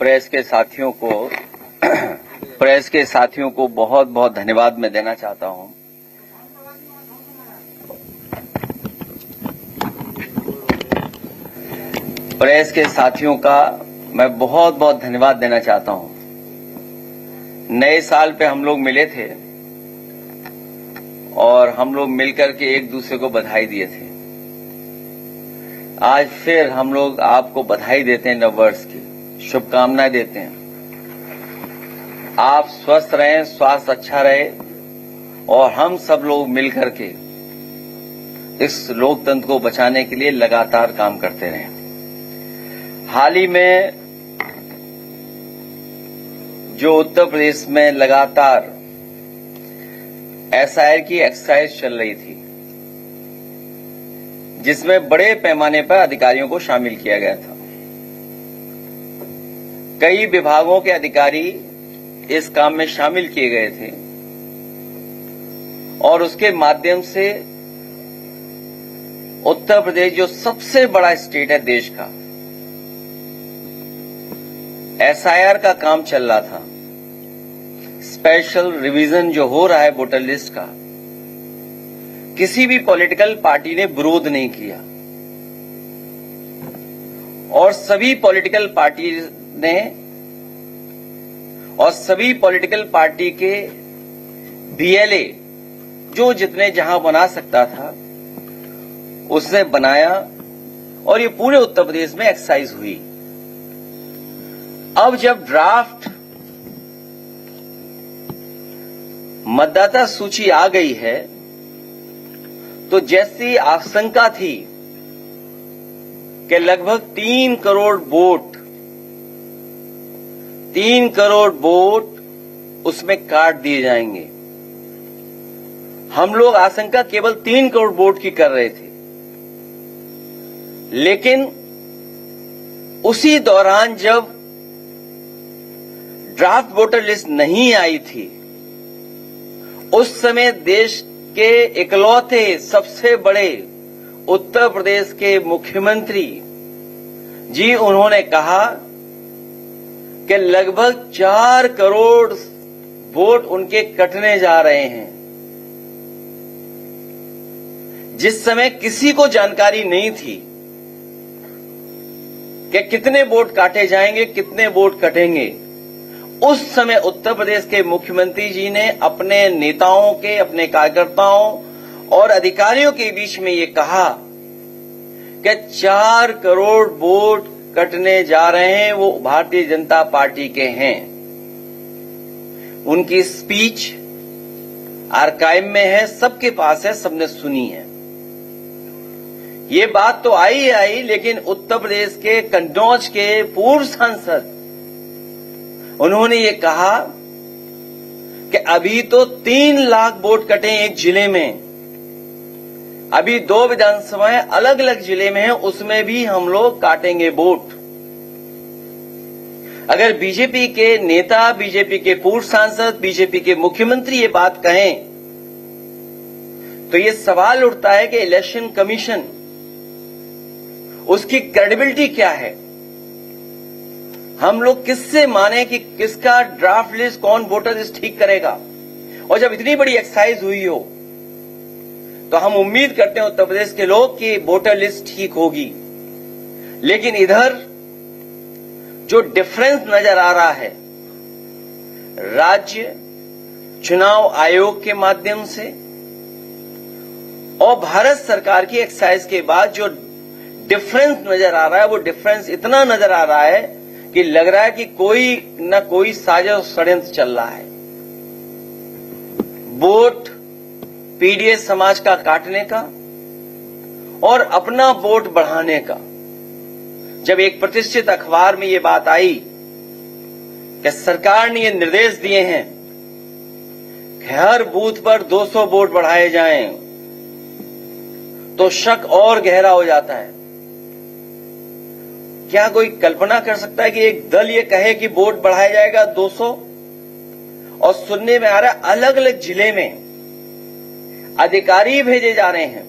Press के साथियों को बहुत बहुत धन्यवाद मैं देना चाहता हूं। प्रेस के साथियों का मैं बहुत बहुत धन्यवाद देना चाहता हूं। नए साल पे हम लोग मिले थे और हम लोग मिलकर के एक दूसरे को बधाई दिए थे। आज फिर हम लोग आपको बधाई देते हैं, नववर्ष की शुभकामनाएं देते हैं। आप स्वस्थ रहें, स्वास्थ्य अच्छा रहे और हम सब लोग मिलकर के इस लोकतंत्र को बचाने के लिए लगातार काम करते रहें। हाल ही में जो उत्तर प्रदेश में लगातार एसआईआर की एक्सरसाइज चल रही थी, जिसमें बड़े पैमाने पर अधिकारियों को शामिल किया गया था। कई विभागों के अधिकारी इस काम में शामिल किए गए थे और उसके माध्यम से उत्तर प्रदेश जो सबसे बड़ा स्टेट है देश का, एसआईआर का काम चल रहा था। स्पेशल रिवीजन जो हो रहा है वोटर लिस्ट का, किसी भी पॉलिटिकल पार्टी ने विरोध नहीं किया और सभी पॉलिटिकल पार्टी के बीएलए जो जितने जहां बना सकता था उसने बनाया और ये पूरे उत्तर प्रदेश में एक्सरसाइज हुई। अब जब ड्राफ्ट मतदाता सूची आ गई है तो जैसी आशंका थी कि लगभग 3 करोड़ वोट उसमें काट दिए जाएंगे। हम लोग आशंका केवल 3 करोड़ वोट की कर रहे थे, लेकिन उसी दौरान जब ड्राफ्ट वोटर लिस्ट नहीं आई थी, उस समय देश के इकलौते सबसे बड़े उत्तर प्रदेश के मुख्यमंत्री जी उन्होंने कहा कि लगभग 4 करोड़ वोट उनके कटने जा रहे हैं। जिस समय किसी को जानकारी नहीं थी कि कितने वोट काटे जाएंगे, कितने वोट कटेंगे, उस समय उत्तर प्रदेश के मुख्यमंत्री जी ने अपने नेताओं के, अपने कार्यकर्ताओं और अधिकारियों के बीच में ये कहा कि 4 करोड़ वोट कटने जा रहे हैं, वो भारतीय जनता पार्टी के हैं। उनकी स्पीच आर्काइव में है, सबके पास है, सबने सुनी है। ये बात तो आई, लेकिन उत्तर प्रदेश के कन्नौज के पूर्व सांसद उन्होंने ये कहा कि अभी तो 3 लाख वोट कटे एक जिले में, अभी 2 विधानसभाएं अलग अलग जिले में हैं, उसमें भी हम लोग काटेंगे वोट। अगर बीजेपी के नेता, बीजेपी के पूर्व सांसद, बीजेपी के मुख्यमंत्री ये बात कहें तो ये सवाल उठता है कि इलेक्शन कमीशन, उसकी क्रेडिबिलिटी क्या है? हम लोग किससे माने कि किसका ड्राफ्ट लिस्ट, कौन वोटर लिस्ट ठीक करेगा? और जब इतनी बड़ी एक्सरसाइज हुई हो तो हम उम्मीद करते हैं उत्तर प्रदेश के लोग कि वोटर लिस्ट ठीक होगी। लेकिन इधर जो डिफरेंस नजर आ रहा है राज्य चुनाव आयोग के माध्यम से और भारत सरकार की एक्सरसाइज के बाद जो डिफरेंस नजर आ रहा है, वो डिफरेंस इतना नजर आ रहा है कि लग रहा है कि कोई न कोई साजिश षड्यंत्र चल रहा है। वोट पीडीएस समाज का काटने का और अपना वोट बढ़ाने का। जब एक प्रतिष्ठित अखबार में ये बात आई कि सरकार ने ये निर्देश दिए हैं कि हर बूथ पर 200 वोट बढ़ाए जाएं, तो शक और गहरा हो जाता है। क्या कोई कल्पना कर सकता है कि एक दल ये कहे कि वोट बढ़ाया जाएगा 200, और सुनने में आ रहा है अलग अलग जिले में अधिकारी भेजे जा रहे हैं।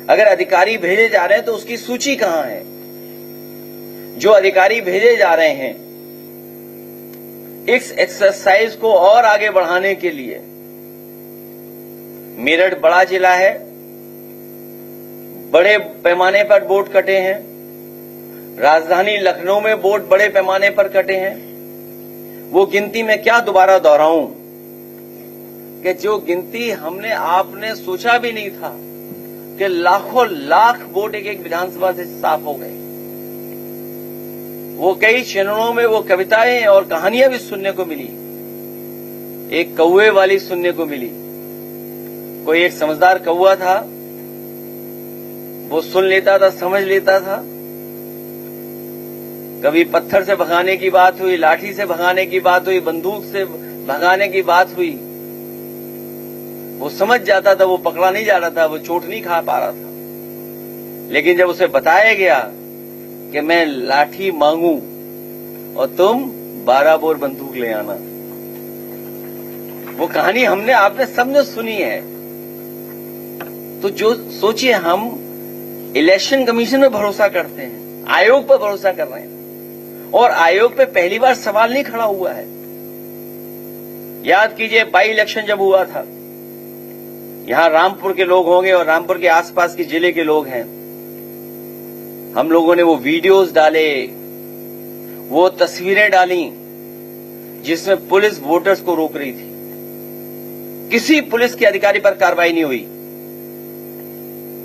अगर अधिकारी भेजे जा रहे हैं तो उसकी सूची कहां है? जो अधिकारी भेजे जा रहे हैं इस एक्सरसाइज को और आगे बढ़ाने के लिए, मेरठ बड़ा जिला है, बड़े पैमाने पर वोट कटे हैं, राजधानी लखनऊ में वोट बड़े पैमाने पर कटे हैं। वो गिनती मैं क्या दोबारा दोहराऊं कि जो गिनती हमने आपने सोचा भी नहीं था कि लाखों लाख वोट एक एक विधानसभा से साफ हो गए। वो कई चरणों में वो कविताएं और कहानियां भी सुनने को मिली, एक कौवे वाली सुनने को मिली। कोई एक समझदार कौवा था, वो सुन लेता था, समझ लेता था। कभी पत्थर से भगाने की बात हुई, लाठी से भगाने की बात हुई, बंदूक से भगाने की बात हुई, वो समझ जाता था, वो पकड़ा नहीं जा रहा था, वो चोट नहीं खा पा रहा था। लेकिन जब उसे बताया गया कि मैं लाठी मांगू और तुम 12 बोर बंदूक ले आना, वो कहानी हमने आपने सबने सुनी है। तो जो सोचिए, हम इलेक्शन कमीशन में भरोसा करते हैं, आयोग पर भरोसा कर रहे हैं, और आयोग पे पहली बार सवाल नहीं खड़ा हुआ है। याद कीजिए, बाई इलेक्शन जब हुआ था, यहां रामपुर के लोग होंगे और रामपुर के आसपास के जिले के लोग हैं, हम लोगों ने वो वीडियोस डाले, वो तस्वीरें डाली जिसमें पुलिस वोटर्स को रोक रही थी। किसी पुलिस के अधिकारी पर कार्रवाई नहीं हुई।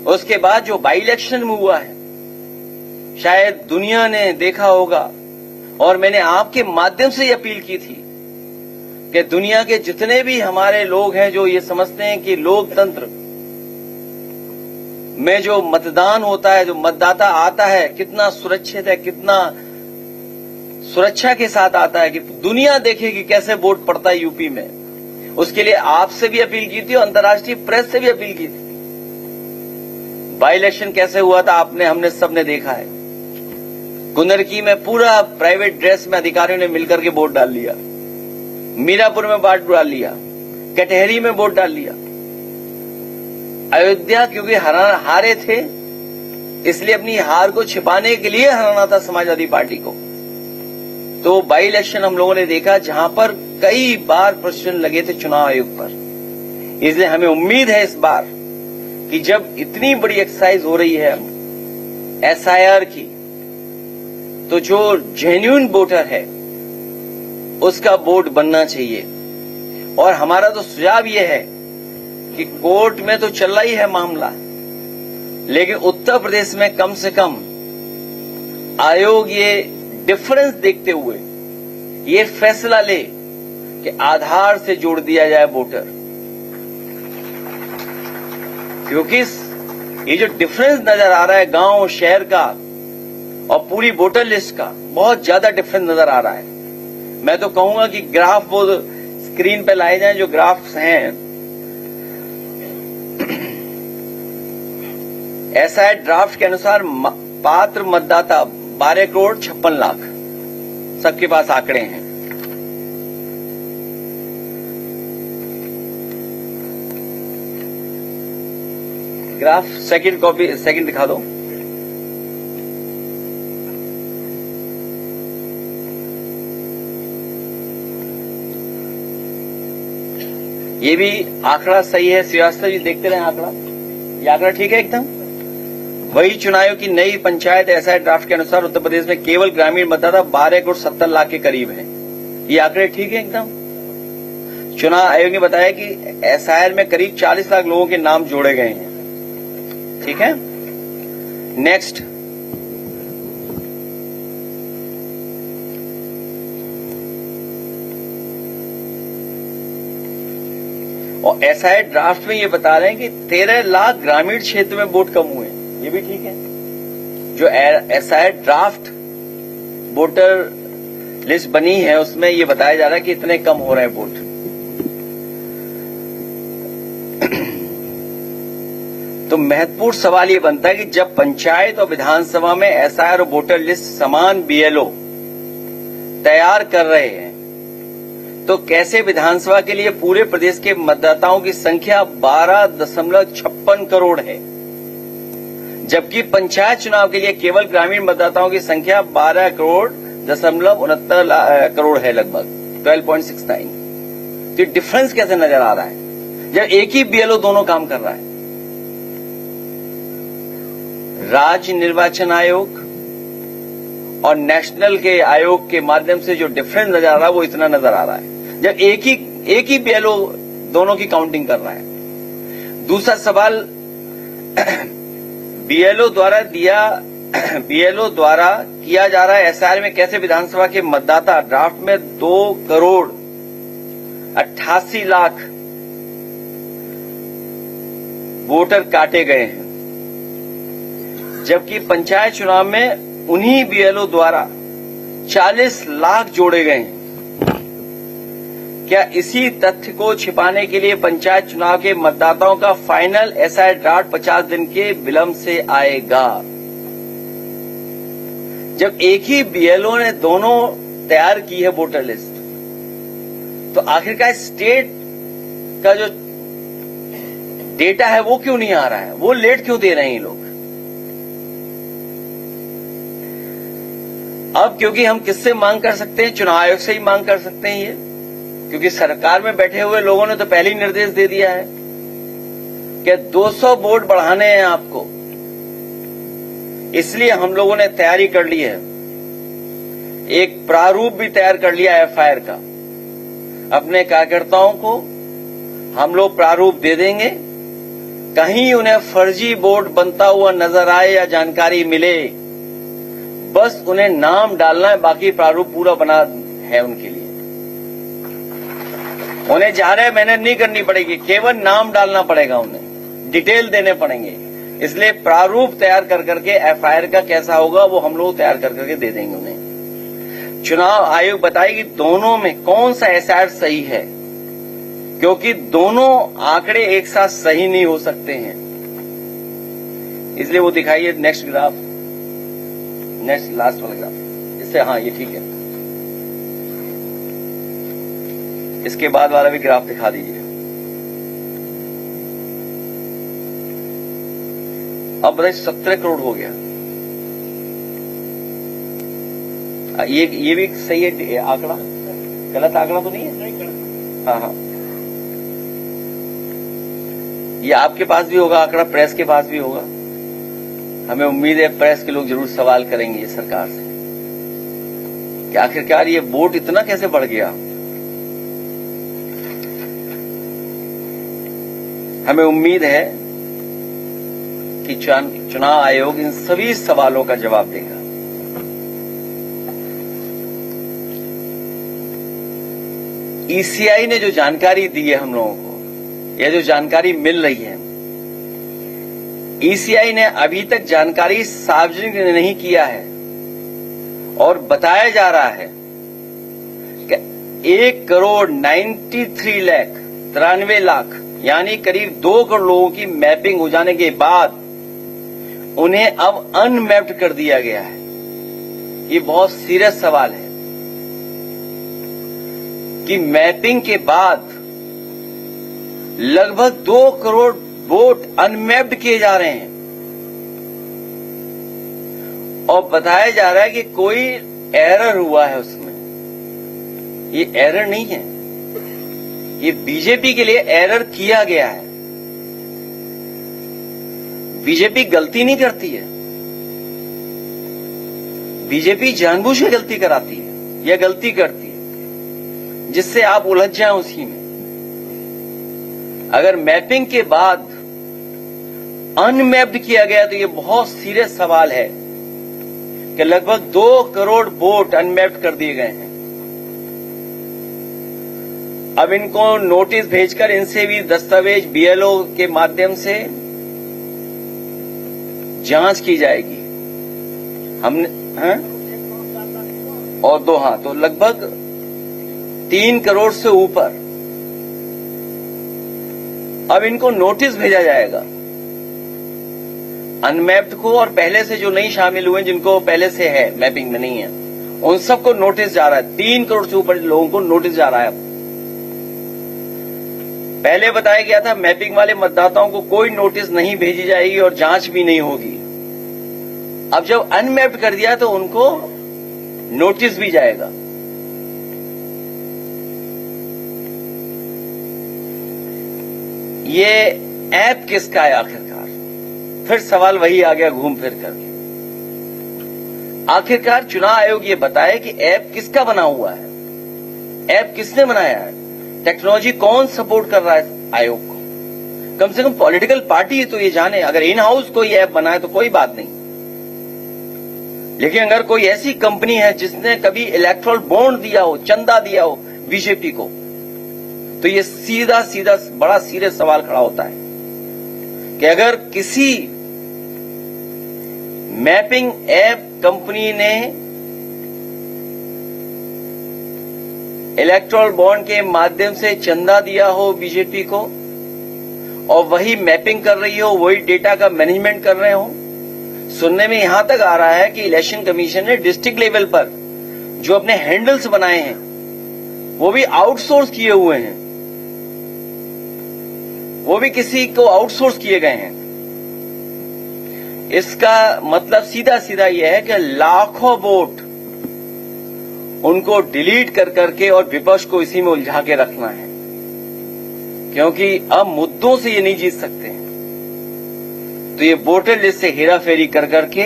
उसके बाद जो बाई इलेक्शन में हुआ है, शायद दुनिया ने देखा होगा, और मैंने आपके माध्यम से ये अपील की थी कि दुनिया के जितने भी हमारे लोग हैं जो ये समझते हैं कि लोकतंत्र में जो मतदान होता है, जो मतदाता आता है, कितना सुरक्षित है, कितना सुरक्षा के साथ आता है, कि दुनिया देखे कि कैसे वोट पड़ता है यूपी में। उसके लिए आपसे भी अपील की थी और अंतर्राष्ट्रीय प्रेस से भी अपील की थी। बाई इलेक्शन कैसे हुआ था आपने, हमने सबने देखा है। कुंदरकी में पूरा प्राइवेट ड्रेस में अधिकारियों ने मिलकर के वोट डाल लिया, मीरापुर में वोट डाल लिया, कटहरी में वोट डाल लिया। अयोध्या क्योंकि हारे थे, इसलिए अपनी हार को छिपाने के लिए हराना था समाजवादी पार्टी को। तो बाई इलेक्शन हम लोगों ने देखा जहां पर कई बार प्रश्न लगे थे चुनाव आयोग पर। इसलिए हमें उम्मीद है इस बार कि जब इतनी बड़ी एक्सरसाइज हो रही है एसआईआर की, तो जो जेन्युइन वोटर है उसका वोट बनना चाहिए। और हमारा तो सुझाव यह है कि कोर्ट में तो चल रहा ही है मामला, लेकिन उत्तर प्रदेश में कम से कम आयोग ये डिफरेंस देखते हुए ये फैसला ले कि आधार से जोड़ दिया जाए वोटर। क्योंकि ये जो डिफरेंस नजर आ रहा है गांव शहर का और पूरी वोटर लिस्ट का, बहुत ज्यादा डिफरेंस नजर आ रहा है। मैं तो कहूंगा कि ग्राफ वो स्क्रीन पे लाए जाएं, जो ग्राफ्स हैं। ऐसा है, ड्राफ्ट के अनुसार पात्र मतदाता 12 करोड़ 56 लाख, सबके पास आंकड़े हैं। ग्राफ सेकंड कॉपी, सेकंड दिखा दो। ये भी आंकड़ा सही है, श्रीवास्तव जी देखते रहे आंकड़ा, ये आंकड़ा ठीक है एकदम। वही चुनाव आयोग की नई पंचायत एसआई ड्राफ्ट के अनुसार उत्तर प्रदेश में केवल ग्रामीण मतदाता 12 करोड़ 70 लाख के करीब है। ये आंकड़े ठीक है एकदम। चुनाव आयोग ने बताया कि एसआईआर में करीब 40 लाख लोगों के नाम जोड़े गए हैं। ठीक है, नेक्स्ट। और एसआई ड्राफ्ट में ये बता रहे हैं कि 13 लाख ग्रामीण क्षेत्र में वोट कम हुए, ये भी ठीक है। जो एसआई ड्राफ्ट वोटर लिस्ट बनी है उसमें ये बताया जा रहा है कि इतने कम हो रहे हैं वोट। तो महत्वपूर्ण सवाल ये बनता है कि जब पंचायत और विधानसभा में एसआईआर और वोटर लिस्ट समान बीएलओ तैयार कर रहे हैं, तो कैसे विधानसभा के लिए पूरे प्रदेश के मतदाताओं की संख्या 12.56 करोड़ है, जबकि पंचायत चुनाव के लिए केवल ग्रामीण मतदाताओं की संख्या 12,69 करोड़ है, लगभग 12.69। तो डिफरेंस कैसे नजर आ रहा है जब एक ही बीएलओ दोनों काम कर रहा है? राज्य निर्वाचन आयोग और नेशनल के आयोग के माध्यम से जो डिफरेंस नजर आ रहा है वो इतना नजर आ रहा है जब एक ही बीएलओ दोनों की काउंटिंग कर रहा है। दूसरा सवाल, बीएलओ द्वारा किया जा रहा है एसआईआर में कैसे विधानसभा के मतदाता ड्राफ्ट में 2,88,00,000 वोटर काटे गए हैं, जबकि पंचायत चुनाव में उन्हीं बीएलओ द्वारा 40 लाख जोड़े गए हैं। क्या इसी तथ्य को छिपाने के लिए पंचायत चुनाव के मतदाताओं का फाइनल एसआईआर ड्राफ्ट 50 दिन के विलंब से आएगा? जब एक ही बीएलओ ने दोनों तैयार की है वोटर लिस्ट, तो आखिरकार स्टेट का जो डेटा है वो क्यों नहीं आ रहा है? वो लेट क्यों दे रहे हैं ये लोग? अब क्योंकि हम किससे मांग कर सकते हैं? चुनाव आयोग से ही मांग कर सकते हैं ये, क्योंकि सरकार में बैठे हुए लोगों ने तो पहले ही निर्देश दे दिया है कि 200 वोट बढ़ाने हैं आपको। इसलिए हम लोगों ने तैयारी कर ली है, एक प्रारूप भी तैयार कर लिया एफआईआर का। अपने कार्यकर्ताओं को हम लोग प्रारूप दे देंगे, कहीं उन्हें फर्जी वोट बनता हुआ नजर आए या जानकारी मिले, बस उन्हें नाम डालना है, बाकी प्रारूप पूरा बना है उनके लिए। उन्हें ज्यादा मेहनत नहीं करनी पड़ेगी, केवल नाम डालना पड़ेगा, उन्हें डिटेल देने पड़ेंगे। इसलिए प्रारूप तैयार कर करके एफआईआर का कैसा होगा वो हम लोग तैयार कर करके दे देंगे उन्हें। चुनाव आयोग बताएगी दोनों में कौन सा एसआईआर सही है, क्योंकि दोनों आंकड़े एक साथ सही नहीं हो सकते हैं। इसलिए वो दिखाइए नेक्स्ट ग्राफ, नेक्स्ट लास्ट वाला ग्राफ, इससे हाँ ये ठीक है। इसके बाद वाला भी ग्राफ दिखा दीजिए। अब बताइए 17 करोड़ हो गया। ये भी सही है आंकड़ा, गलत आंकड़ा तो नहीं है? हाँ हाँ, ये आपके पास भी होगा आंकड़ा, प्रेस के पास भी होगा। हमें उम्मीद है प्रेस के लोग जरूर सवाल करेंगे ये सरकार से कि आखिरकार ये वोट इतना कैसे बढ़ गया। हमें उम्मीद है कि चुनाव आयोग इन सभी सवालों का जवाब देगा। ईसीआई ने जो जानकारी दी है हम लोगों को, या जो जानकारी मिल रही है, ईसीआई ने अभी तक जानकारी सार्वजनिक नहीं किया है और बताया जा रहा है कि 1,93,93,00,000 यानी करीब 2 करोड़ लोगों की मैपिंग हो जाने के बाद उन्हें अब अनमैप्ड कर दिया गया है। ये बहुत सीरियस सवाल है कि मैपिंग के बाद लगभग 2 करोड़ वोट अनमैप्ड किए जा रहे हैं और बताया जा रहा है कि कोई एरर हुआ है उसमें। ये एरर नहीं है, ये बीजेपी के लिए एरर किया गया है। बीजेपी गलती नहीं करती है, बीजेपी जानबूझ के गलती कराती है या गलती करती है जिससे आप उलझ जाएं उसी में। अगर मैपिंग के बाद अनमैप्ड किया गया तो ये बहुत सीरियस सवाल है कि लगभग 2 करोड़ वोट अनमैप्ड कर दिए गए हैं। अब इनको नोटिस भेजकर इनसे भी दस्तावेज बीएलओ के माध्यम से जांच की जाएगी। हमने और 2 तो लगभग 3 करोड़ से ऊपर अब इनको नोटिस भेजा जाएगा अनमैप्ड को, और पहले से जो नहीं शामिल हुए जिनको पहले से है मैपिंग में नहीं है उन सबको नोटिस जा रहा है। 3 करोड़ से ऊपर लोगों को नोटिस जा रहा है। पहले बताया गया था मैपिंग वाले मतदाताओं को कोई नोटिस नहीं भेजी जाएगी और जांच भी नहीं होगी। अब जब अनमैप्ड कर दिया तो उनको नोटिस भी जाएगा। ये ऐप किसका है आखिरकार? फिर सवाल वही आ गया घूम फिर करके। आखिरकार चुनाव आयोग ये बताए कि ऐप किसका बना हुआ है, ऐप किसने बनाया है, टेक्नोलॉजी कौन सपोर्ट कर रहा है आयोग को। कम से कम पॉलिटिकल पार्टी तो ये जाने। अगर इन हाउस कोई ऐप बनाए तो कोई बात नहीं, लेकिन अगर कोई ऐसी कंपनी है जिसने कभी इलेक्ट्रल बॉन्ड दिया हो, चंदा दिया हो बीजेपी को, तो ये सीधा सीधा बड़ा सीरियस सवाल खड़ा होता है कि अगर किसी मैपिंग ऐप कंपनी ने इलेक्ट्रल बॉन्ड के माध्यम से चंदा दिया हो बीजेपी को और वही मैपिंग कर रही हो, वही डेटा का मैनेजमेंट कर रहे हो। सुनने में यहां तक आ रहा है कि इलेक्शन कमीशन ने डिस्ट्रिक्ट लेवल पर जो अपने हैंडल्स बनाए हैं वो भी आउटसोर्स किए हुए हैं, वो भी किसी को आउटसोर्स किए गए हैं। इसका मतलब सीधा सीधा यह है कि लाखों वोट उनको डिलीट कर करके और विपक्ष को इसी में उलझा के रखना है, क्योंकि अब मुद्दों से ये नहीं जीत सकते हैं। तो ये वोटर लिस्ट से हेराफेरी कर करके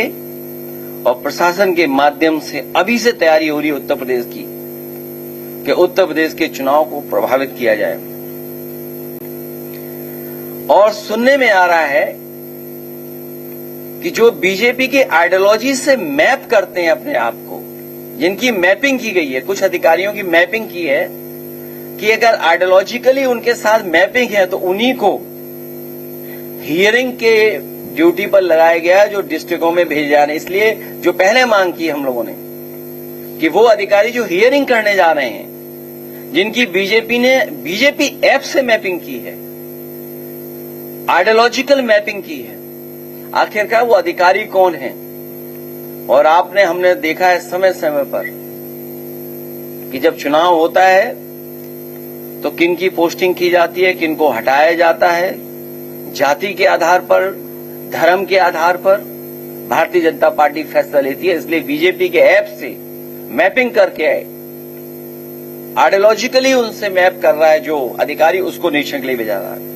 और प्रशासन के माध्यम से अभी से तैयारी हो रही है उत्तर प्रदेश की कि उत्तर प्रदेश के चुनाव को प्रभावित किया जाए। और सुनने में आ रहा है कि जो बीजेपी की आइडियोलॉजी से मैप करते हैं अपने आप को, जिनकी मैपिंग की गई है, कुछ अधिकारियों की मैपिंग की है कि अगर आइडियोलॉजिकली उनके साथ मैपिंग है तो उन्हीं को हियरिंग के ड्यूटी पर लगाया गया जो डिस्ट्रिक्टों में भेजे जा रहे हैं। इसलिए जो पहले मांग की हम लोगों ने कि वो अधिकारी जो हियरिंग करने जा रहे हैं, जिनकी बीजेपी ने बीजेपी ऐप से मैपिंग की है, आइडियोलॉजिकल मैपिंग की है, आखिरकार वो अधिकारी कौन है। और हमने देखा है समय समय पर कि जब चुनाव होता है तो किन की पोस्टिंग की जाती है, किन को हटाया जाता है, जाति के आधार पर, धर्म के आधार पर भारतीय जनता पार्टी फैसला लेती है। इसलिए बीजेपी के ऐप से मैपिंग करके आइडियोलॉजिकली उनसे मैप कर रहा है जो अधिकारी, उसको निरीक्षण के लिए भेजा रहा है।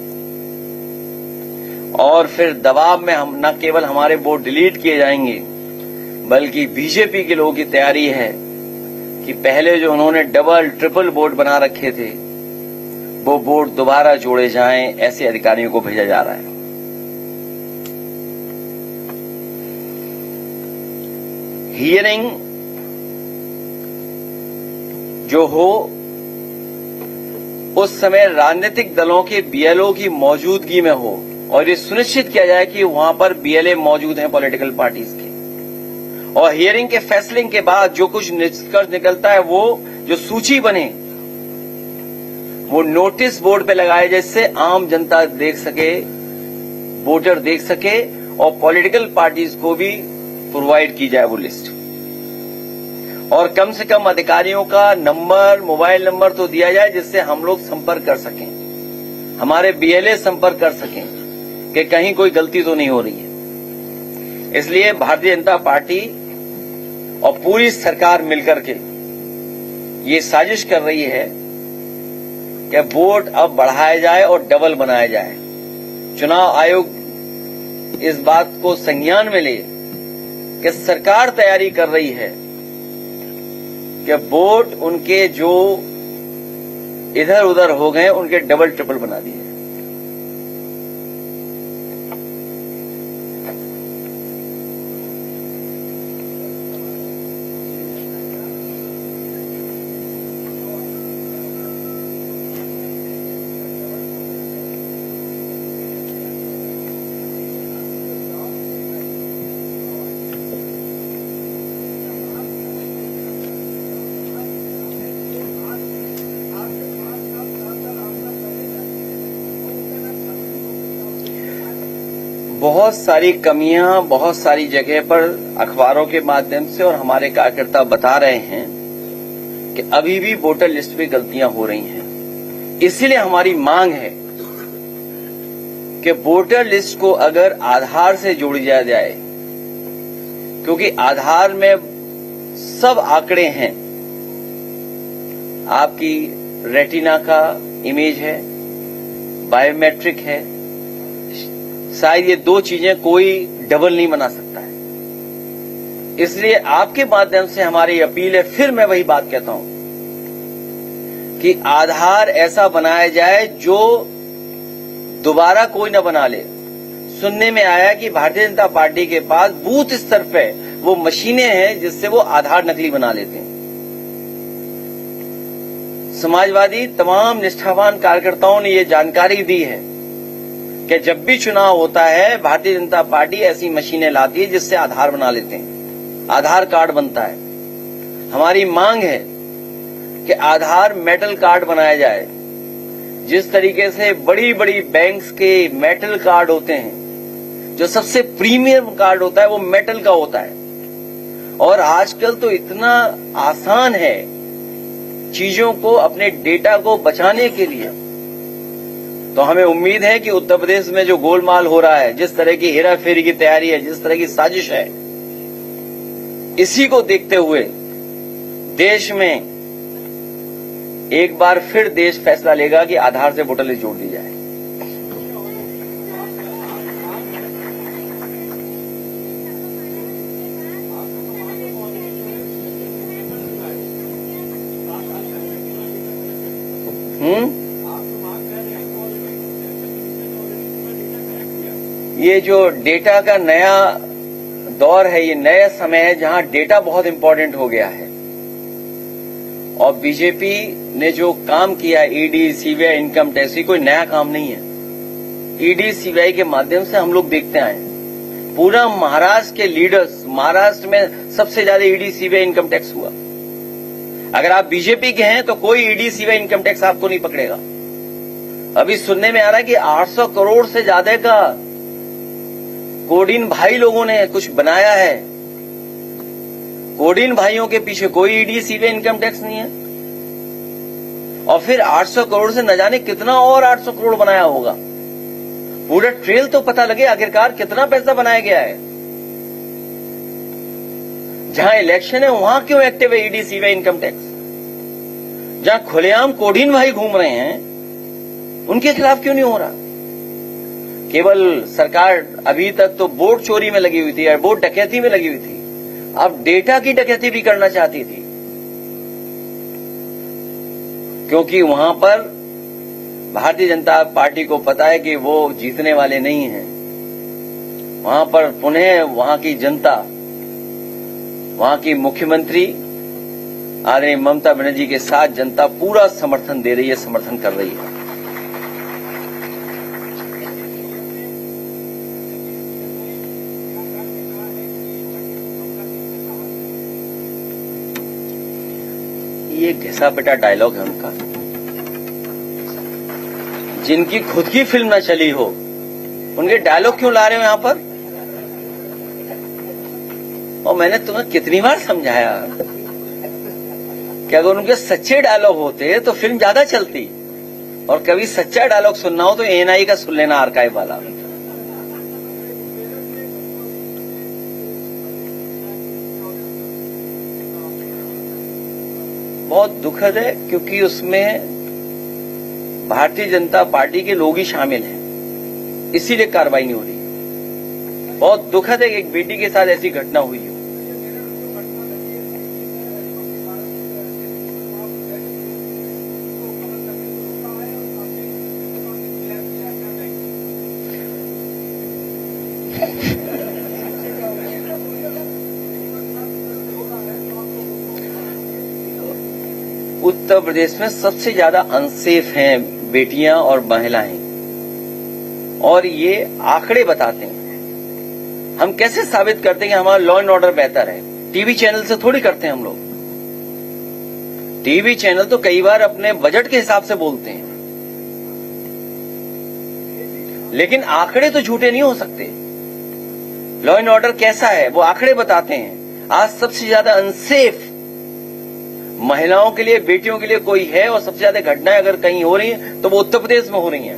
और फिर दबाव में हम न केवल हमारे वोट डिलीट किए जाएंगे, बल्कि बीजेपी के लोगों की तैयारी है कि पहले जो उन्होंने डबल ट्रिपल वोट बना रखे थे वो वोट दोबारा जोड़े जाएं, ऐसे अधिकारियों को भेजा जा रहा है। हियरिंग जो हो उस समय राजनीतिक दलों के बीएलओ की मौजूदगी में हो और ये सुनिश्चित किया जाए कि वहां पर बीएलए मौजूद हैं पॉलिटिकल पार्टीज के। और हियरिंग के फैसले के बाद जो कुछ निष्कर्ष निकलता है वो जो सूची बने वो नोटिस बोर्ड पे लगाए, जिससे आम जनता देख सके, वोटर देख सके और पॉलिटिकल पार्टीज को भी प्रोवाइड की जाए वो लिस्ट। और कम से कम अधिकारियों का नंबर, मोबाइल नंबर तो दिया जाए जिससे हम लोग संपर्क कर सकें, हमारे बीएलए संपर्क कर सकें कि कहीं कोई गलती तो नहीं हो रही है। इसलिए भारतीय जनता पार्टी और पूरी सरकार मिलकर के ये साजिश कर रही है कि वोट अब बढ़ाया जाए और डबल बनाया जाए। चुनाव आयोग इस बात को संज्ञान में ले कि सरकार तैयारी कर रही है कि वोट उनके जो इधर उधर हो गए उनके डबल ट्रिपल बना दिए। बहुत सारी कमियां बहुत सारी जगह पर अखबारों के माध्यम से और हमारे कार्यकर्ता बता रहे हैं कि अभी भी वोटर लिस्ट में गलतियां हो रही हैं। इसीलिए हमारी मांग है कि वोटर लिस्ट को अगर आधार से जोड़ी जाए क्योंकि आधार में सब आंकड़े हैं। आपकी रेटिना का इमेज है, बायोमेट्रिक है, शायद ये दो चीजें कोई डबल नहीं बना सकता है। इसलिए आपके माध्यम से हमारी अपील है, फिर मैं वही बात कहता हूं कि आधार ऐसा बनाया जाए जो दोबारा कोई न बना ले। सुनने में आया कि भारतीय जनता पार्टी के पास बूथ स्तर पे वो मशीनें हैं जिससे वो आधार नकली बना लेते हैं। समाजवादी तमाम निष्ठावान कार्यकर्ताओं ने ये जानकारी दी है कि जब भी चुनाव होता है भारतीय जनता पार्टी ऐसी मशीनें लाती है जिससे आधार बना लेते हैं, आधार कार्ड बनता है। हमारी मांग है कि आधार मेटल कार्ड बनाया जाए। जिस तरीके से बड़ी बड़ी बैंक्स के मेटल कार्ड होते हैं, जो सबसे प्रीमियम कार्ड होता है वो मेटल का होता है। और आजकल तो इतना आसान है चीजों को, अपने डेटा को बचाने के लिए। तो हमें उम्मीद है कि उत्तर प्रदेश में जो गोलमाल हो रहा है, जिस तरह की हेराफेरी की तैयारी है, जिस तरह की साजिश है, इसी को देखते हुए देश में एक बार फिर देश फैसला लेगा कि आधार से वोटर लिस्ट जोड़ दी जाए। ये जो डेटा का नया दौर है, ये नया समय है जहां डेटा बहुत इंपॉर्टेंट हो गया है। और बीजेपी ने जो काम किया, ईडी, सीबीआई, इनकम टैक्स, कोई नया काम नहीं है। ईडी, सीबीआई के माध्यम से हम लोग देखते आए, पूरा महाराष्ट्र के लीडर्स, महाराष्ट्र में सबसे ज्यादा ईडी, सीबीआई, इनकम टैक्स हुआ। अगर आप बीजेपी के हैं तो कोई ईडी, सीबीआई, इनकम टैक्स आपको नहीं पकड़ेगा। अभी सुनने में आ रहा है कि 800 करोड़ से ज्यादा का कोडिन भाई लोगों ने कुछ बनाया है। कोडिन भाइयों के पीछे कोई ईडी, सीबीआई, इनकम टैक्स नहीं है। और फिर 800 करोड़ से न जाने कितना और 800 करोड़ बनाया होगा। पूरा ट्रेल तो पता लगे आखिरकार कितना पैसा बनाया गया है। जहां इलेक्शन है वहां क्यों एक्टिव है ईडी, सीबीआई, इनकम टैक्स? जहां खुलेआम कोडिन भाई घूम रहे हैं उनके खिलाफ क्यों नहीं हो रहा? केवल सरकार अभी तक तो वोट चोरी में लगी हुई थी, वोट डकैती में लगी हुई थी, अब डेटा की डकैती भी करना चाहती थी। क्योंकि वहां पर भारतीय जनता पार्टी को पता है कि वो जीतने वाले नहीं हैं। वहां पर पुनः वहां की जनता, वहां की मुख्यमंत्री आदरणीय ममता बनर्जी के साथ जनता पूरा समर्थन दे रही है, समर्थन कर रही है। ये घिसा पिटा डायलॉग है उनका। जिनकी खुद की फिल्म ना चली हो उनके डायलॉग क्यों ला रहे हो यहां पर? और मैंने तुम्हें कितनी बार समझाया कि अगर उनके सच्चे डायलॉग होते तो फिल्म ज्यादा चलती। और कभी सच्चा डायलॉग सुनना हो तो एएनआई का सुन लेना, आर्काइव वाला। बहुत दुखद है क्योंकि उसमें भारतीय जनता पार्टी के लोग ही शामिल हैं, इसीलिए कार्रवाई नहीं हो रही। बहुत दुखद है कि एक बेटी के साथ ऐसी घटना हुई हो। उत्तर प्रदेश में सबसे ज्यादा अनसेफ हैं बेटियां और महिलाएं, और ये आंकड़े बताते हैं। हम कैसे साबित करते हैं कि हमारा लॉ एंड ऑर्डर बेहतर है? टीवी चैनल से थोड़ी करते हैं हम लोग। टीवी चैनल तो कई बार अपने बजट के हिसाब से बोलते हैं, लेकिन आंकड़े तो झूठे नहीं हो सकते। लॉ एंड ऑर्डर कैसा है वो आंकड़े बताते हैं। आज सबसे ज्यादा अनसेफ महिलाओं के लिए, बेटियों के लिए कोई है, और सबसे ज्यादा घटनाएं अगर कहीं हो रही हैं तो वो उत्तर प्रदेश में हो रही हैं।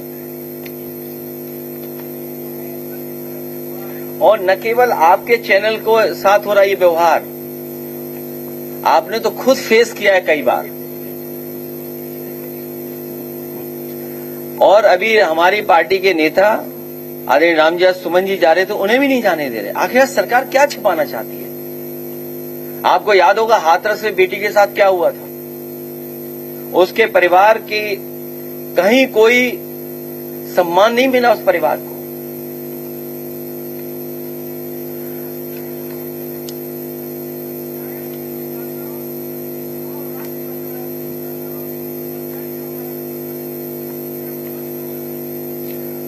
और न केवल आपके चैनल को साथ हो रहा ये व्यवहार, आपने तो खुद फेस किया है कई बार। और अभी हमारी पार्टी के नेता आदरणीय रामजय सुमन जी जा रहे थे, उन्हें भी नहीं जाने दे रहे। आखिर सरकार क्या छिपाना चाहती है? आपको याद होगा हाथरस में बेटी के साथ क्या हुआ था। उसके परिवार की कहीं कोई सम्मान नहीं मिला उस परिवार को।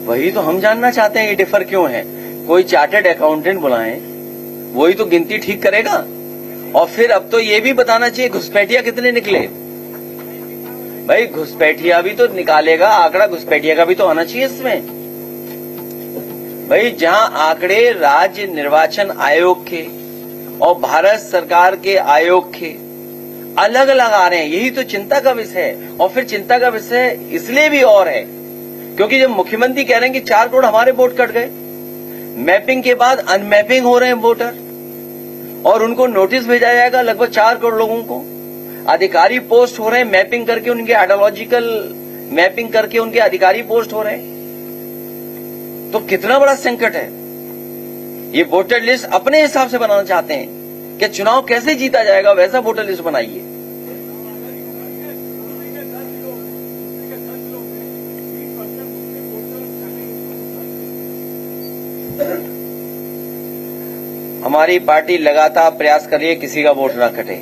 वही तो हम जानना चाहते हैं, ये डिफर क्यों है। कोई चार्टर्ड अकाउंटेंट बुलाएं, वही तो गिनती ठीक करेगा। और फिर अब तो ये भी बताना चाहिए घुसपैठिया कितने निकले। भाई घुसपैठिया भी तो निकालेगा, आंकड़ा घुसपैठिया का भी तो आना चाहिए इसमें। भाई जहां आंकड़े राज्य निर्वाचन आयोग के और भारत सरकार के आयोग के अलग अलग आ रहे हैं, यही तो चिंता का विषय है। और फिर चिंता का विषय इसलिए भी और है क्योंकि जब मुख्यमंत्री कह रहे हैं कि 4 करोड़ हमारे वोट कट गए, मैपिंग के बाद अनमैपिंग हो रहे हैं वोटर, और उनको नोटिस भेजा जाएगा लगभग 4 करोड़ लोगों को। अधिकारी पोस्ट हो रहे हैं, मैपिंग करके उनके आइडियोलॉजिकल मैपिंग करके उनके अधिकारी पोस्ट हो रहे हैं। तो कितना बड़ा संकट है। ये वोटर लिस्ट अपने हिसाब से बनाना चाहते हैं कि चुनाव कैसे जीता जाएगा, वैसा वोटर लिस्ट बनाइए। हमारी पार्टी लगातार प्रयास कर रही है किसी का वोट ना कटे।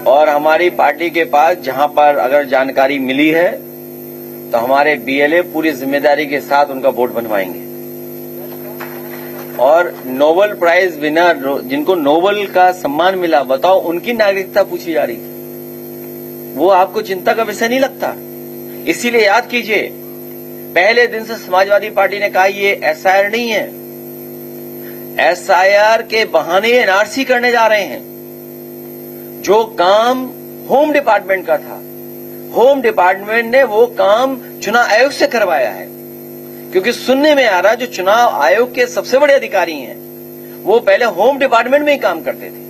और हमारी पार्टी के पास जहां पर अगर जानकारी मिली है तो हमारे बीएलए पूरी जिम्मेदारी के साथ उनका वोट बनवाएंगे। और नोबेल प्राइज विनर जिनको नोबेल का सम्मान मिला, बताओ उनकी नागरिकता पूछी जा रही है। वो आपको चिंता का विषय नहीं लगता? इसीलिए याद कीजिए, पहले दिन से समाजवादी पार्टी ने कहा ये एसआईआर नहीं है, एसआईआर के बहाने एनआरसी करने जा रहे हैं। जो काम होम डिपार्टमेंट का था, होम डिपार्टमेंट ने वो काम चुनाव आयोग से करवाया है। क्योंकि सुनने में आ रहा है जो चुनाव आयोग के सबसे बड़े अधिकारी हैं वो पहले होम डिपार्टमेंट में ही काम करते थे।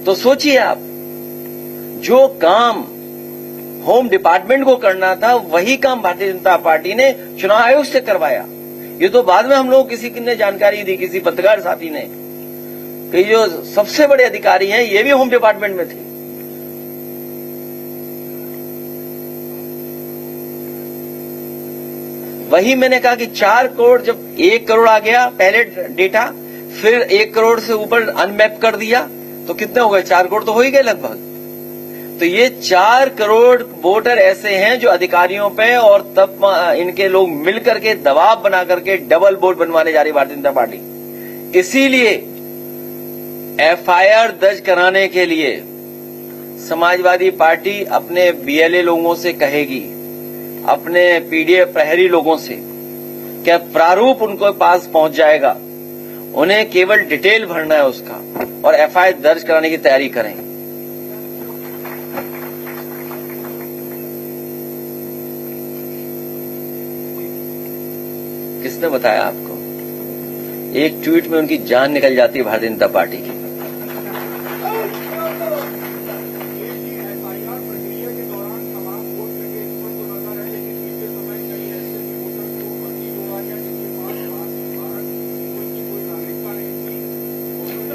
तो सोचिए आप, जो काम होम डिपार्टमेंट को करना था वही काम भारतीय जनता पार्टी ने चुनाव आयोग से करवाया। ये तो बाद में हम लोग किसी ने जानकारी दी, किसी पत्रकार साथी ने, कि जो सबसे बड़े अधिकारी हैं ये भी होम डिपार्टमेंट में थे। वही मैंने कहा कि 4 करोड़, जब 1 करोड़ आ गया पहले डेटा, फिर 1 करोड़ से ऊपर अनमैप कर दिया तो कितने हो गए? 4 करोड़ तो हो ही गए लगभग। तो ये 4 करोड़ वोटर ऐसे हैं जो अधिकारियों पे और तब इनके लोग मिलकर के दबाव बना करके डबल वोट बनवाने जा रही भारतीय जनता पार्टी। इसीलिए एफआईआर दर्ज कराने के लिए समाजवादी पार्टी अपने बीएलए लोगों से कहेगी, अपने पीडीएफ प्रहरी लोगों से, क्या प्रारूप उनको पास पहुंच जाएगा, उन्हें केवल डिटेल भरना है उसका और एफआईआर दर्ज कराने की तैयारी करें। किसने बताया आपको? एक ट्वीट में उनकी जान निकल जाती है भारतीय जनता पार्टी की।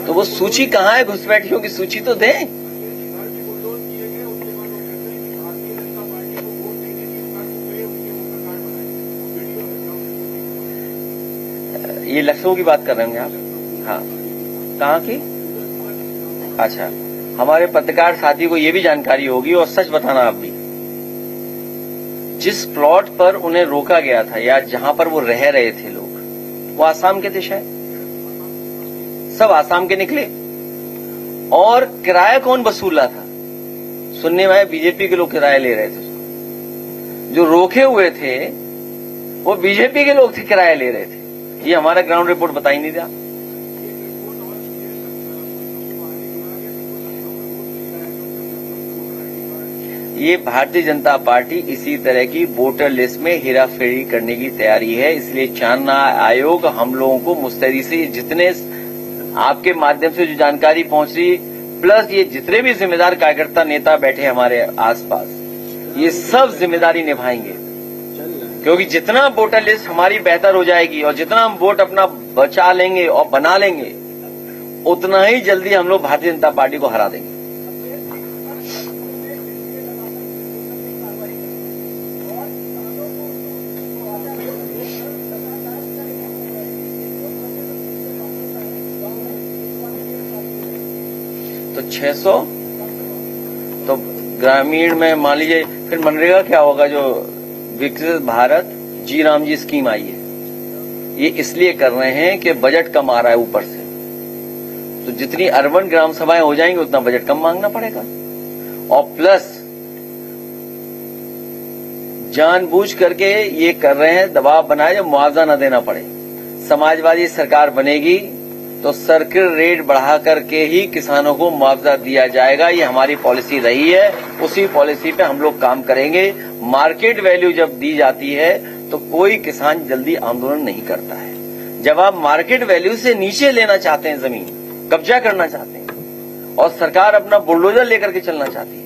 तो वो सूची कहाँ है? घुसपैठियों की सूची तो दें। ये लखनऊ की बात कर रहे होंगे आप? हाँ, कहाँ की? अच्छा, हमारे पत्रकार साथी को ये भी जानकारी होगी, और सच बताना आप भी। जिस प्लॉट पर उन्हें रोका गया था या जहां पर वो रह रहे थे लोग, वो आसाम के थे शायद, सब आसाम के निकले। और किराया कौन वसूल रहा था? सुनने में बीजेपी के लोग किराया ले रहे थे उसको। जो रोके हुए थे वो बीजेपी के लोग थे, किराया ले रहे थे। ये हमारा ग्राउंड रिपोर्ट बता ही नहीं दिया। ये भारतीय जनता पार्टी इसी तरह की वोटर लिस्ट में हेराफेरी करने की तैयारी है। इसलिए चुनाव आयोग हम लोगों को मुस्तैदी से जितने आपके माध्यम से जो जानकारी पहुंच रही, प्लस ये जितने भी जिम्मेदार कार्यकर्ता नेता बैठे हमारे आसपास, ये सब जिम्मेदारी निभाएंगे। क्योंकि जितना वोटर लिस्ट हमारी बेहतर हो जाएगी और जितना हम वोट अपना बचा लेंगे और बना लेंगे, उतना ही जल्दी हम लोग भारतीय जनता पार्टी को हरा देंगे। तो 600 तो ग्रामीण में मान लीजिए, फिर मनरेगा क्या होगा? जो विकसित भारत जी राम जी स्कीम आई है, ये इसलिए कर रहे हैं कि बजट कम आ रहा है ऊपर से, तो जितनी अर्बन ग्राम सभाएं हो जाएंगी उतना बजट कम मांगना पड़ेगा। और प्लस जानबूझ करके ये कर रहे हैं, दबाव बनाए जो मुआवजा न देना पड़े। समाजवादी सरकार बनेगी तो सर्किल रेट बढ़ा करके ही किसानों को मुआवजा दिया जाएगा। ये हमारी पॉलिसी रही है, उसी पॉलिसी पे हम लोग काम करेंगे। मार्केट वैल्यू जब दी जाती है तो कोई किसान जल्दी आंदोलन नहीं करता है। जब आप मार्केट वैल्यू से नीचे लेना चाहते हैं, जमीन कब्जा करना चाहते हैं और सरकार अपना बुलडोजर लेकर के चलना चाहती है,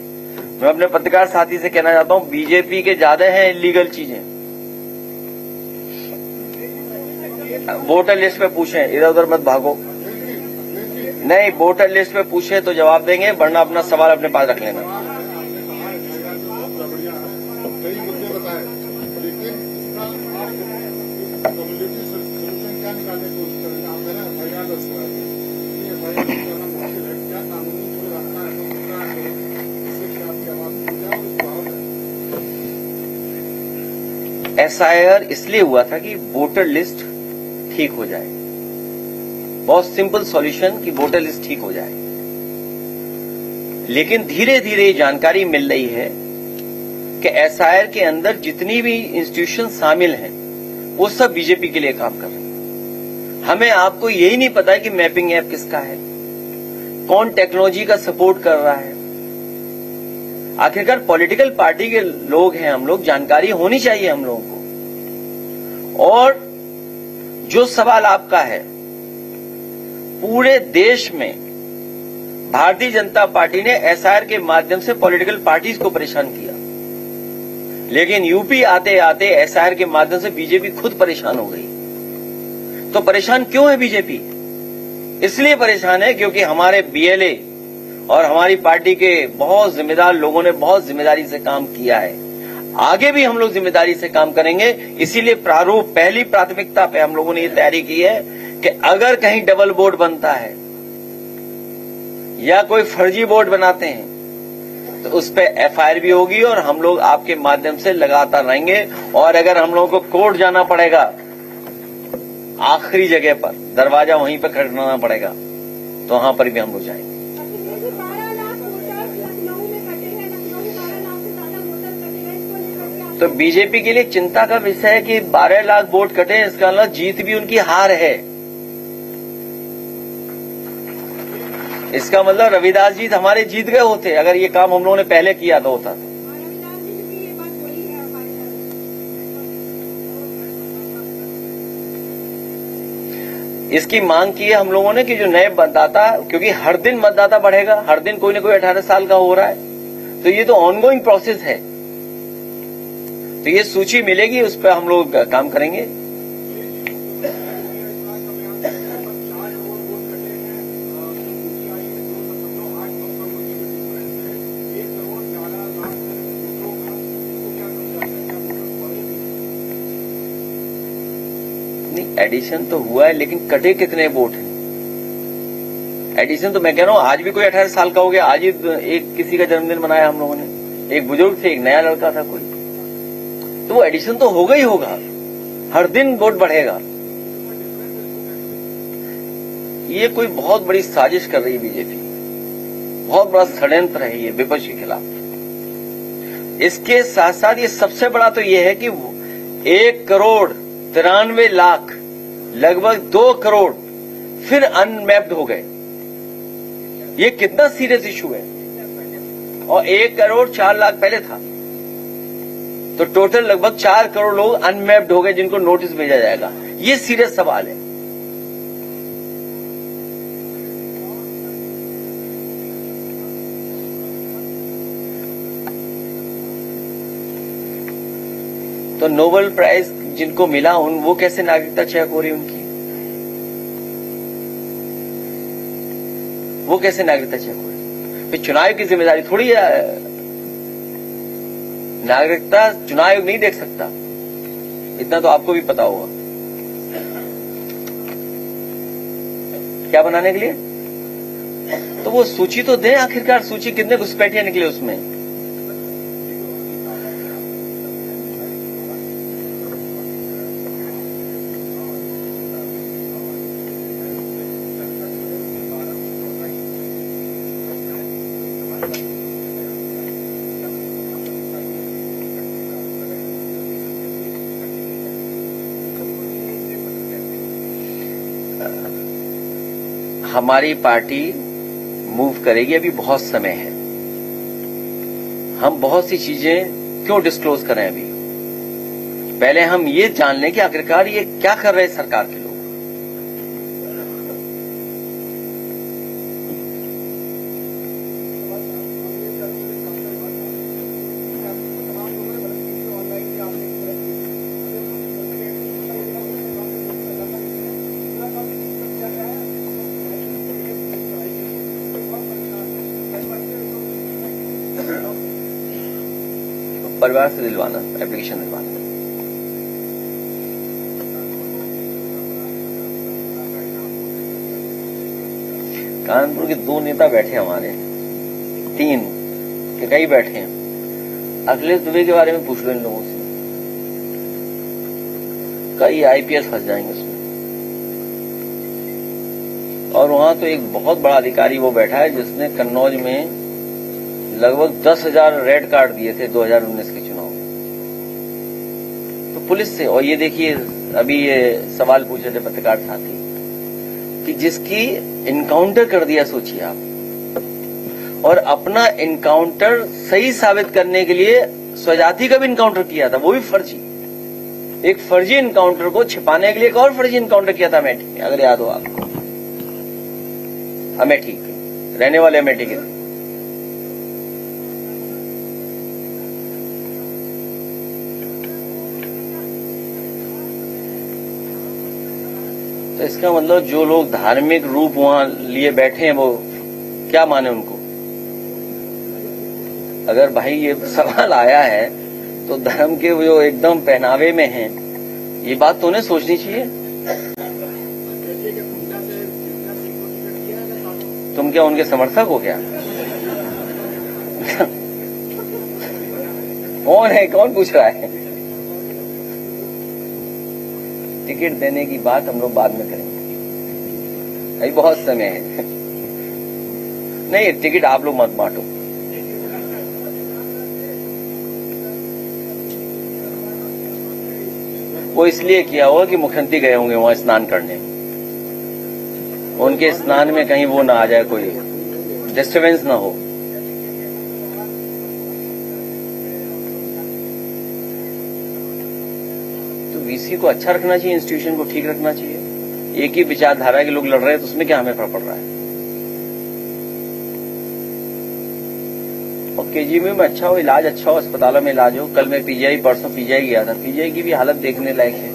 मैं अपने पत्रकार साथी से कहना चाहता हूं, बीजेपी के ज्यादा हैं इलीगल चीजें। वोटर लिस्ट पे पूछें, इधर उधर मत भागो। नहीं, वोटर लिस्ट पे पूछे तो जवाब देंगे, वरना अपना सवाल अपने पास रख लेना। SIR इसलिए हुआ था कि वोटर लिस्ट ठीक हो जाए। बहुत सिंपल सॉल्यूशन कि वोटर लिस्ट ठीक हो जाए। लेकिन धीरे धीरे जानकारी मिल रही है कि SIR के अंदर जितनी भी इंस्टीट्यूशन शामिल हैं वो सब बीजेपी के लिए काम कर रहे हैं। हमें आपको यही नहीं पता है कि मैपिंग ऐप किसका है, कौन टेक्नोलॉजी का सपोर्ट कर रहा है। आखिरकार पॉलिटिकल पार्टी के लोग हैं हम लोग, जानकारी होनी चाहिए हम लोगों को। और जो सवाल आपका है, पूरे देश में भारतीय जनता पार्टी ने SIR के माध्यम से पॉलिटिकल पार्टीज को परेशान किया, लेकिन यूपी आते आते SIR के माध्यम से बीजेपी खुद परेशान हो गई। तो परेशान क्यों है बीजेपी? इसलिए परेशान है क्योंकि हमारे BLA और हमारी पार्टी के बहुत जिम्मेदार लोगों ने बहुत जिम्मेदारी से काम किया है। आगे भी हम लोग जिम्मेदारी से काम करेंगे। इसीलिए प्रारूप पहली प्राथमिकता पे हम लोगों ने ये तैयारी की है कि अगर कहीं डबल बोर्ड बनता है या कोई फर्जी बोर्ड बनाते हैं तो उस पर FIR भी होगी और हम लोग आपके माध्यम से लगातार रहेंगे। और अगर हम लोगों को कोर्ट जाना पड़ेगा, आखिरी जगह पर दरवाजा वहीं पर खटखटाना पड़ेगा, तो वहां पर भी हम लोग जाएंगे। तो बीजेपी के लिए चिंता का विषय है कि 12 लाख वोट कटे, इसका मतलब जीत भी उनकी हार है। इसका मतलब रविदास जी हमारे जीत गए होते अगर ये काम हम लोगों ने पहले किया तो होता। इसकी मांग की है हम लोगों ने कि जो नए मतदाता, क्योंकि हर दिन मतदाता बढ़ेगा, हर दिन कोई न कोई 18 साल का हो रहा है, तो ये तो ऑनगोइंग प्रोसेस है। तो ये सूची मिलेगी, उस पर हम लोग काम करेंगे। नहीं, एडिशन तो हुआ है, लेकिन कटे कितने वोट हैं? एडिशन तो मैं कह रहा हूं, आज भी कोई 18 साल का हो गया। आज ही एक किसी का जन्मदिन मनाया हम लोगों ने, एक बुजुर्ग थे, एक नया लड़का था कोई, तो वो एडिशन तो होगा ही होगा। हर दिन वोट बढ़ेगा। ये कोई बहुत बड़ी साजिश कर रही है बीजेपी, बहुत बड़ा षड्यंत्र है ये विपक्ष के खिलाफ। इसके साथ साथ ये सबसे बड़ा तो ये है कि 1,93,00,000 लगभग 2 करोड़ फिर अनमैप्ड हो गए। ये कितना सीरियस इशू है। और 1,04,00,000 पहले था। तो टोटल लगभग 4 करोड़ लोग अनमैप्ड हो गए जिनको नोटिस भेजा जाएगा। ये सीरियस सवाल है। तो नोबेल प्राइज जिनको मिला वो कैसे नागरिकता चेक हो रही उनकी? वो कैसे नागरिकता चेक हो रही? फिर चुनाव की जिम्मेदारी थोड़ी है। नागरिकता चुनाव आयोग नहीं देख सकता, इतना तो आपको भी पता होगा। क्या बनाने के लिए? तो वो सूची तो दें आखिरकार। सूची कितने घुसपैठिया निकले उसमें? हमारी पार्टी मूव करेगी, अभी बहुत समय है। हम बहुत सी चीजें क्यों डिस्क्लोज करें अभी? पहले हम ये जान लें कि आखिरकार ये क्या कर रहे हैं सरकार के लोग। परिवार से दिलवाना, एप्लीकेशन दिलवाना। कानपुर के 2 नेता बैठे हमारे, 3 के कई बैठे हैं। अखिलेश दुबे के बारे में पूछ लो इन लोगों से, कई आईपीएस फंस जाएंगे उसमें। और वहां तो एक बहुत बड़ा अधिकारी वो बैठा है जिसने कन्नौज में लगभग 10,000 रेड कार्ड दिए थे 2019 के चुनाव में, तो पुलिस से। और ये देखिए, अभी ये सवाल पूछे थे पत्रकार साथी कि जिसकी इनकाउंटर कर दिया, सोचिए आप, और अपना इनकाउंटर सही साबित करने के लिए स्वजाति का भी इनकाउंटर किया था, वो भी फर्जी। एक फर्जी इनकाउंटर को छिपाने के लिए एक और फर्जी इनकाउंटर किया था अमेठी में, अगर याद हो आपको। अमेठी के रहने वाले अमेठी के। तो इसका मतलब जो लोग धार्मिक रूप वहां लिए बैठे हैं वो क्या माने उनको? अगर भाई ये सवाल आया है तो धर्म के जो एकदम पहनावे में हैं, ये बात तो उन्हें सोचनी चाहिए। तुम क्या उनके समर्थक हो क्या? कौन है, कौन पूछ रहा है? टिकट देने की बात हम लोग बाद में करेंगे, अभी बहुत समय है। नहीं, टिकट आप लोग मत बांटो। वो इसलिए किया होगा कि मुख्यमंत्री गए होंगे वहां स्नान करने, उनके स्नान में कहीं वो ना आ जाए, कोई डिस्टर्बेंस ना हो। वीसी को अच्छा रखना चाहिए, इंस्टीट्यूशन को ठीक रखना चाहिए। एक ही विचारधारा के लोग लड़ रहे हैं तो उसमें क्या हमें फर्क पड़ रहा है? और केजीएमयू में अच्छा हो, इलाज अच्छा हो, अस्पतालों में इलाज हो। कल मैं पीजीआई, परसों पीजीआई गया था, पीजीआई की भी हालत देखने लायक है।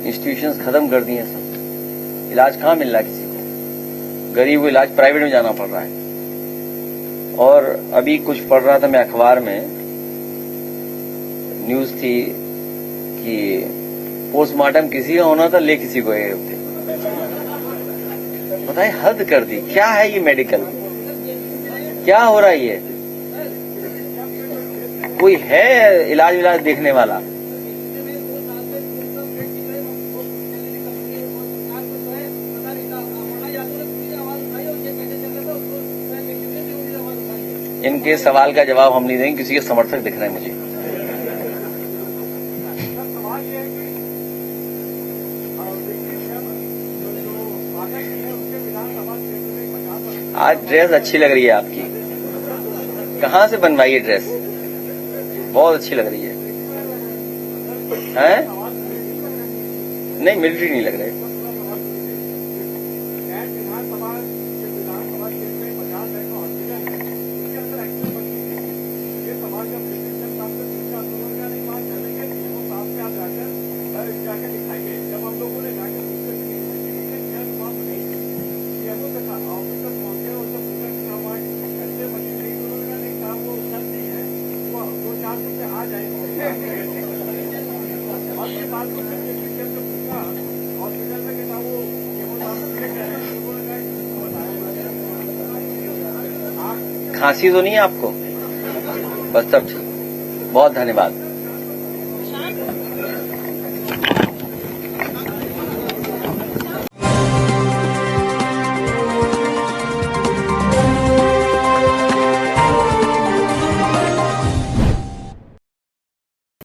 इंस्टीट्यूशंस खत्म कर दिए सब, इलाज कहाँ मिल रहा है किसी को? गरीब को इलाज प्राइवेट में जाना पड़ रहा है। और अभी कुछ पढ़ रहा था मैं अखबार में, न्यूज थी कि पोस्टमार्टम किसी का होना था, ले किसी को गए थे। बताइए, हद कर दी। क्या है ये मेडिकल? क्या हो रहा है ये? कोई है इलाज विलाज देखने वाला? इनके सवाल का जवाब हम नहीं देंगे, किसी के समर्थक दिख रहे हैं मुझे। आज ड्रेस अच्छी लग रही है आपकी। कहाँ से बनवाई है ड्रेस? बहुत अच्छी लग रही है। हैं? नहीं, मिलिट्री नहीं लग रही। जब हम लोगों ने जाकर ऑफिस तक पहुंचे और जब पूछा कि हमारे ऐसे मशीन नहीं, उन्होंने कहा नहीं साहब वो उपलब्ध नहीं है, वो 2-4 दिन से आ जाएंगे। और ये बात को जब पूछा हॉस्पिटल में कि साहब वो खांसी तो नहीं है आपको? बस तब ठीक। बहुत धन्यवाद।